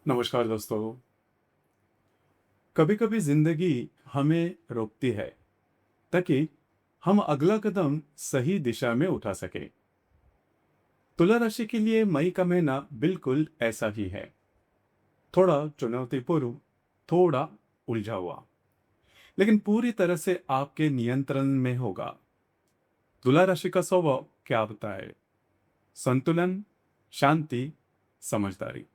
नमस्कार दोस्तों। कभी कभी जिंदगी हमें रोकती है ताकि हम अगला कदम सही दिशा में उठा सके। तुला राशि के लिए मई का महीना बिल्कुल ऐसा ही है। थोड़ा चुनौतीपूर्ण, थोड़ा उलझा हुआ, लेकिन पूरी तरह से आपके नियंत्रण में होगा। तुला राशि का स्वभाव क्या बताए? संतुलन, शांति, समझदारी।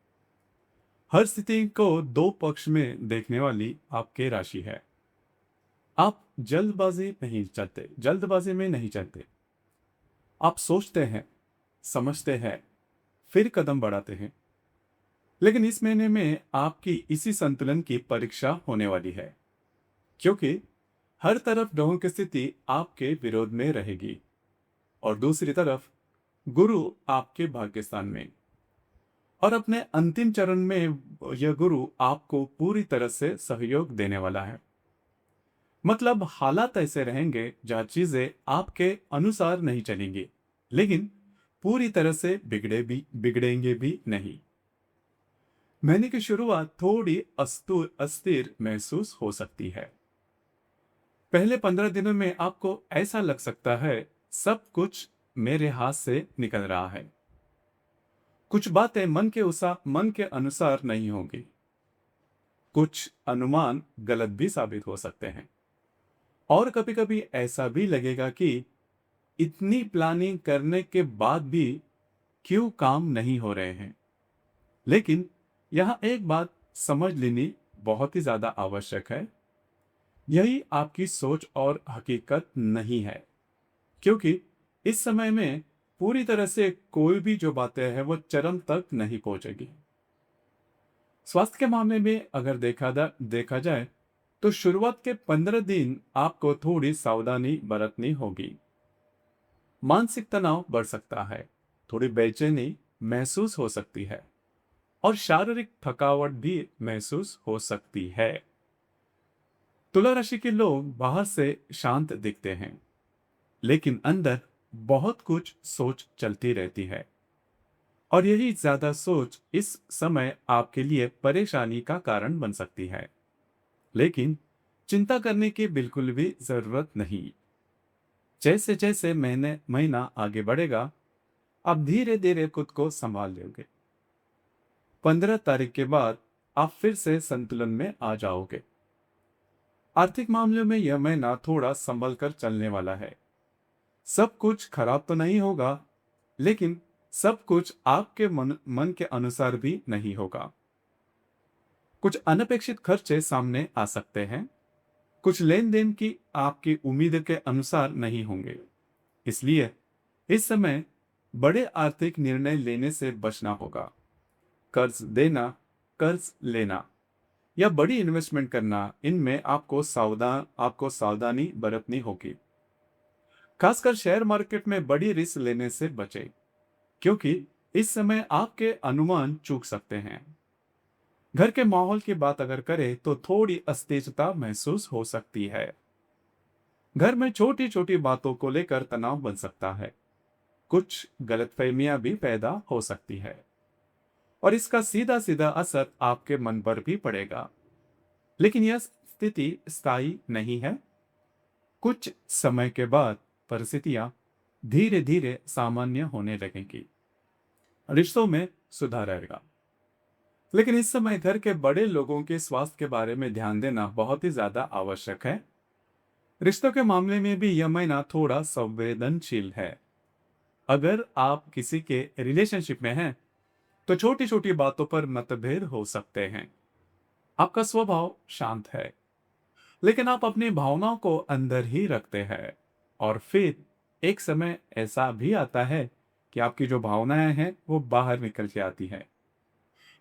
हर स्थिति को दो पक्ष में देखने वाली आपकी राशि है। आप जल्दबाजी में नहीं चलते। आप सोचते हैं, समझते हैं, फिर कदम बढ़ाते हैं। लेकिन इस महीने में आपकी इसी संतुलन की परीक्षा होने वाली है, क्योंकि हर तरफ ग्रहों की स्थिति आपके विरोध में रहेगी और दूसरी तरफ गुरु आपके भाग्यस्थान में। और अपने अंतिम चरण में यह गुरु आपको पूरी तरह से सहयोग देने वाला है। मतलब हालात ऐसे रहेंगे जहां चीजें आपके अनुसार नहीं चलेंगी, लेकिन पूरी तरह से बिगड़ेंगे भी नहीं। महीने की शुरुआत थोड़ी अस्थिर महसूस हो सकती है। पहले 15 दिनों में आपको ऐसा लग सकता है सब कुछ मेरे हाथ से निकल रहा है। कुछ बातें मन के अनुसार नहीं होंगी। कुछ अनुमान गलत भी साबित हो सकते हैं। और कभी कभी ऐसा भी लगेगा कि इतनी प्लानिंग करने के बाद भी क्यों काम नहीं हो रहे हैं। लेकिन यहां एक बात समझ लेनी बहुत ही ज्यादा आवश्यक है। यही आपकी सोच और हकीकत नहीं है, क्योंकि इस समय में पूरी तरह से कोई भी जो बातें हैं वो चरम तक नहीं पहुंचेगी। स्वास्थ्य के मामले में अगर देखा जाए तो शुरुआत के 15 दिन आपको थोड़ी सावधानी बरतनी होगी। मानसिक तनाव बढ़ सकता है, थोड़ी बेचैनी महसूस हो सकती है और शारीरिक थकावट भी महसूस हो सकती है। तुला राशि के लोग बाहर से शांत दिखते हैं, लेकिन अंदर बहुत कुछ सोच चलती रहती है और यही ज्यादा सोच इस समय आपके लिए परेशानी का कारण बन सकती है। लेकिन चिंता करने की बिल्कुल भी जरूरत नहीं। जैसे जैसे महीना आगे बढ़ेगा, आप धीरे धीरे खुद को संभाल लोगे। 15 तारीख के बाद आप फिर से संतुलन में आ जाओगे। आर्थिक मामलों में यह महीना थोड़ा संभल कर चलने वाला है। सब कुछ खराब तो नहीं होगा, लेकिन सब कुछ आपके मन के अनुसार भी नहीं होगा। कुछ अनपेक्षित खर्चे सामने आ सकते हैं। कुछ लेन देन की आपकी उम्मीद के अनुसार नहीं होंगे। इसलिए इस समय बड़े आर्थिक निर्णय लेने से बचना होगा। कर्ज देना, कर्ज लेना या बड़ी इन्वेस्टमेंट करना, इनमें आपको सावधानी बरतनी होगी। खासकर शेयर मार्केट में बड़ी रिस्क लेने से बचें, क्योंकि इस समय आपके अनुमान चूक सकते हैं। घर के माहौल की बात अगर करें तो थोड़ी अस्थिरता महसूस हो सकती है। घर में छोटी छोटी बातों को लेकर तनाव बन सकता है। कुछ गलतफहमियां भी पैदा हो सकती है और इसका सीधा सीधा असर आपके मन पर भी पड़ेगा। लेकिन यह स्थिति स्थायी नहीं है। कुछ समय के बाद परिस्थितियां धीरे धीरे सामान्य होने लगेंगी। रिश्तों में सुधार आएगा। लेकिन इस समय घर के बड़े लोगों के स्वास्थ्य के बारे में ध्यान देना बहुत ही ज्यादा आवश्यक है। रिश्तों के मामले में भी यह महीना थोड़ा संवेदनशील है। अगर आप किसी के रिलेशनशिप में हैं तो छोटी छोटी बातों पर मतभेद हो सकते हैं। आपका स्वभाव शांत है, लेकिन आप अपनी भावनाओं को अंदर ही रखते हैं और फिर एक समय ऐसा भी आता है कि आपकी जो भावनाएं हैं वो बाहर निकल के आती हैं।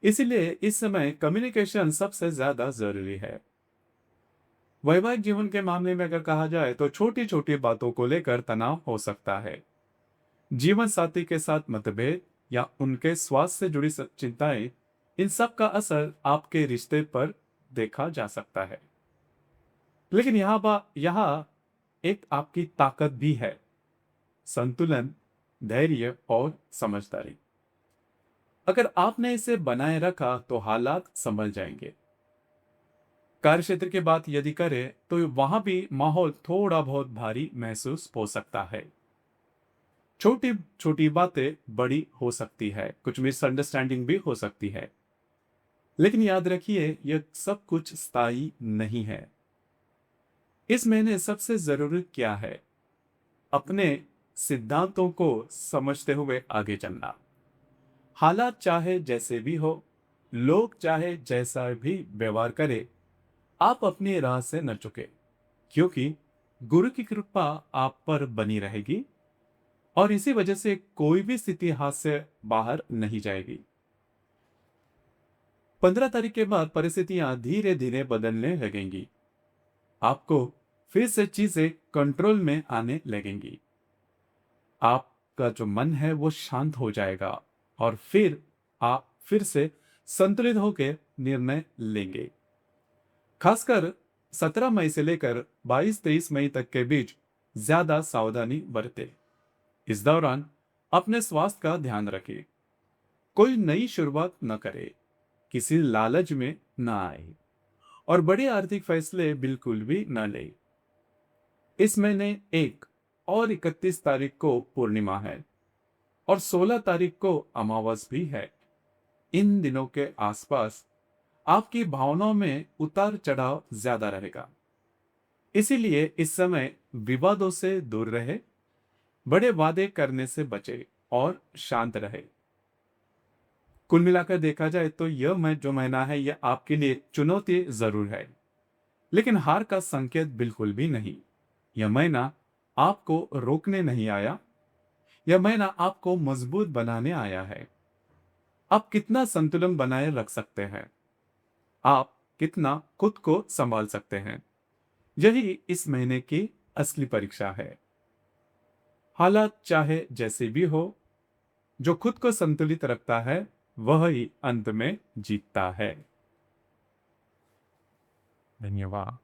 इसीलिए इस समय कम्युनिकेशन सबसे ज्यादा जरूरी है। वैवाहिक जीवन के मामले में अगर कहा जाए तो छोटी छोटी बातों को लेकर तनाव हो सकता है। जीवन साथी के साथ मतभेद या उनके स्वास्थ्य से जुड़ी चिंताएं, इन सब का असर आपके रिश्ते पर देखा जा सकता है। लेकिन यहाँ एक आपकी ताकत भी है: संतुलन, धैर्य और समझदारी। अगर आपने इसे बनाए रखा तो हालात संभल जाएंगे। कार्य क्षेत्र की बात यदि करें तो वहां भी माहौल थोड़ा बहुत भारी महसूस हो सकता है। छोटी छोटी बातें बड़ी हो सकती है, कुछ मिसअंडरस्टैंडिंग भी हो सकती है, लेकिन याद रखिए यह सब कुछ स्थायी नहीं है। इस महीने सबसे जरूरी क्या है? अपने सिद्धांतों को समझते हुए आगे चलना। हालात चाहे जैसे भी हो, लोग चाहे जैसा भी व्यवहार करे, आप अपनी राह से न चुके, क्योंकि गुरु की कृपा आप पर बनी रहेगी और इसी वजह से कोई भी स्थिति हाथ से बाहर नहीं जाएगी। 15 तारीख के बाद परिस्थितियां धीरे धीरे बदलने लगेंगी। आपको फिर से चीजें कंट्रोल में आने लगेंगी। आपका जो मन है वो शांत हो जाएगा और फिर आप फिर से संतुलित होकर निर्णय लेंगे। खासकर 17 मई से लेकर 22-23 मई तक के बीच ज्यादा सावधानी बरतें। इस दौरान अपने स्वास्थ्य का ध्यान रखें। कोई नई शुरुआत न करे, किसी लालच में न आए और बड़े आर्थिक फैसले बिल्कुल भी न ले। इस महीने 1 और 31 तारीख को पूर्णिमा है और 16 तारीख को अमावस भी है। इन दिनों के आसपास आपकी भावनाओं में उतार चढ़ाव ज्यादा रहेगा। इसीलिए इस समय विवादों से दूर रहे, बड़े वादे करने से बचे और शांत रहे। कुल मिलाकर देखा जाए तो यह जो महीना है यह आपके लिए चुनौती जरूर है, लेकिन हार का संकेत बिल्कुल भी नहीं। यह महीना आपको रोकने नहीं आया, यह महीना आपको मजबूत बनाने आया है। आप कितना संतुलन बनाए रख सकते हैं, आप कितना खुद को संभाल सकते हैं, यही इस महीने की असली परीक्षा है। हालात चाहे जैसे भी हो, जो खुद को संतुलित रखता है वह ही अंत में जीतता है। धन्यवाद।